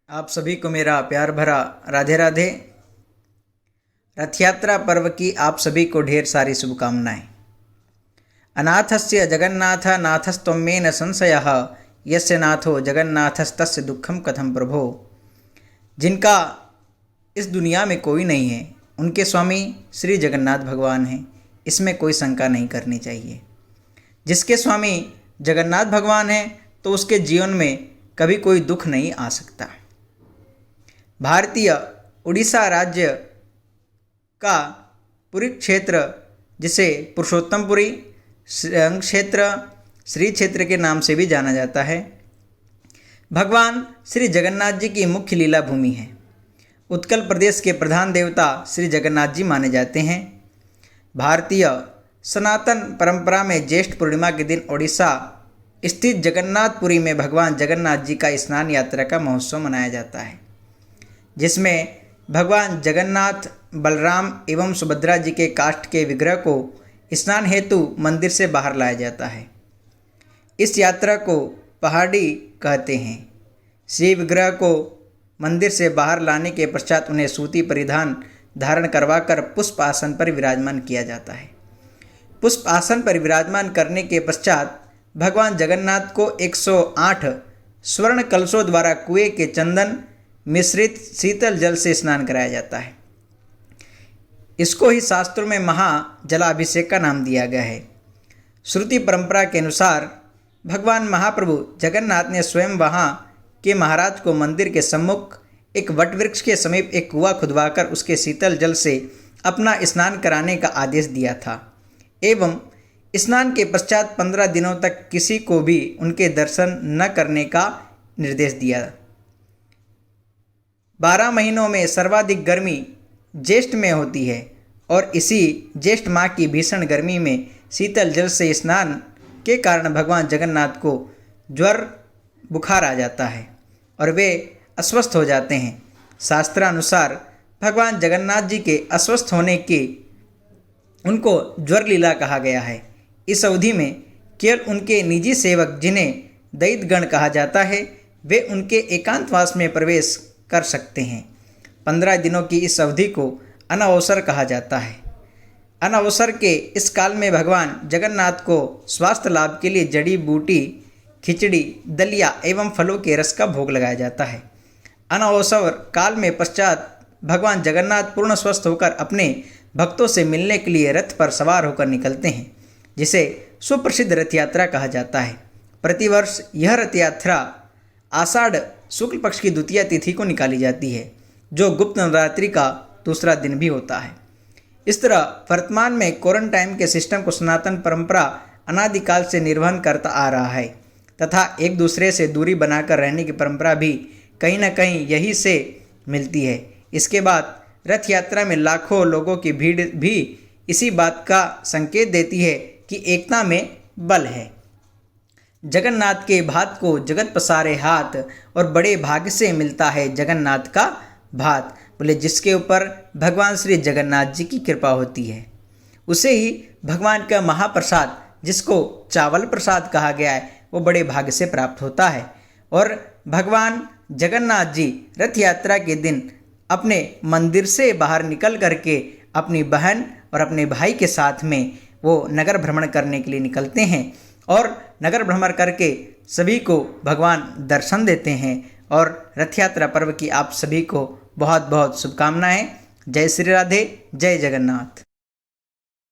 आप सभी को मेरा प्यार भरा राधे राधे। रथ यात्रा पर्व की आप सभी को ढेर सारी शुभकामनाएं। अनाथस्य जगन्नाथ नाथस्त्वमे न संशयः यस्य नाथो जगन्नाथस्तस्य दुःखम कथम प्रभो। जिनका इस दुनिया में कोई नहीं है उनके स्वामी श्री जगन्नाथ भगवान हैं, इसमें कोई शंका नहीं करनी चाहिए। जिसके स्वामी जगन्नाथ भगवान हैं तो उसके जीवन में कभी कोई दुख नहीं आ सकता। भारतीय उड़ीसा राज्य का पुरी क्षेत्र, जिसे पुरुषोत्तमपुरी क्षेत्र, श्री क्षेत्र के नाम से भी जाना जाता है, भगवान श्री जगन्नाथ जी की मुख्य लीला भूमि है। उत्कल प्रदेश के प्रधान देवता श्री जगन्नाथ जी माने जाते हैं। भारतीय सनातन परंपरा में ज्येष्ठ पूर्णिमा के दिन ओडिशा स्थित जगन्नाथपुरी में भगवान जगन्नाथ जी का स्नान यात्रा का महोत्सव मनाया जाता है, जिसमें भगवान जगन्नाथ, बलराम एवं सुभद्रा जी के काष्ठ के विग्रह को स्नान हेतु मंदिर से बाहर लाया जाता है। इस यात्रा को पहाड़ी कहते हैं। श्री विग्रह को मंदिर से बाहर लाने के पश्चात उन्हें सूती परिधान धारण करवाकर पुष्प आसन पर विराजमान किया जाता है। पुष्प आसन पर विराजमान करने के पश्चात भगवान जगन्नाथ को 108 स्वर्ण कलशों द्वारा कुएं के चंदन मिश्रित शीतल जल से स्नान कराया जाता है। इसको ही शास्त्रों में महाजलाभिषेक का नाम दिया गया है। श्रुति परंपरा के अनुसार भगवान महाप्रभु जगन्नाथ ने स्वयं वहाँ के महाराज को मंदिर के सम्मुख एक वटवृक्ष के समीप एक कुआं खुदवाकर उसके शीतल जल से अपना स्नान कराने का आदेश दिया था एवं स्नान के पश्चात 15 दिनों तक किसी को भी उनके दर्शन न करने का निर्देश दिया। 12 महीनों में सर्वाधिक गर्मी ज्येष्ठ में होती है और इसी ज्येष्ठ माह की भीषण गर्मी में शीतल जल से स्नान के कारण भगवान जगन्नाथ को ज्वर बुखार आ जाता है और वे अस्वस्थ हो जाते हैं। शास्त्रानुसार भगवान जगन्नाथ जी के अस्वस्थ होने की उनको ज्वर लीला कहा गया है। इस अवधि में केवल उनके निजी सेवक, जिन्हें दैत्यगण कहा जाता है, वे उनके एकांतवास में प्रवेश कर सकते हैं। 15 दिनों की इस अवधि को अनवसर कहा जाता है। अनवसर के इस काल में भगवान जगन्नाथ को स्वास्थ्य लाभ के लिए जड़ी बूटी, खिचड़ी, दलिया एवं फलों के रस का भोग लगाया जाता है। अनवसर काल में पश्चात भगवान जगन्नाथ पूर्ण स्वस्थ होकर अपने भक्तों से मिलने के लिए रथ पर सवार होकर निकलते हैं, जिसे सुप्रसिद्ध रथ यात्रा कहा जाता है। प्रतिवर्ष यह रथ यात्रा आषाढ़ शुक्ल पक्ष की द्वितीया तिथि को निकाली जाती है, जो गुप्त नवरात्रि का दूसरा दिन भी होता है। इस तरह वर्तमान में क्वारंटाइन के सिस्टम को सनातन परंपरा अनादिकाल से निर्वहन करता आ रहा है तथा एक दूसरे से दूरी बनाकर रहने की परंपरा भी कहीं न कहीं यही से मिलती है। इसके बाद रथ यात्रा में लाखों लोगों की भीड़ भी इसी बात का संकेत देती है कि एकता में बल है। जगन्नाथ के भात को जगत पसारे हाथ, और बड़े भाग्य से मिलता है जगन्नाथ का भात। बोले जिसके ऊपर भगवान श्री जगन्नाथ जी की कृपा होती है उसे ही भगवान का महाप्रसाद, जिसको चावल प्रसाद कहा गया है, वो बड़े भाग्य से प्राप्त होता है। और भगवान जगन्नाथ जी रथ यात्रा के दिन अपने मंदिर से बाहर निकल करके अपनी बहन और अपने भाई के साथ में वो नगर भ्रमण करने के लिए निकलते हैं और नगर भ्रमण करके सभी को भगवान दर्शन देते हैं। और रथ यात्रा पर्व की आप सभी को बहुत बहुत शुभकामनाएं। जय श्री राधे, जय जगन्नाथ।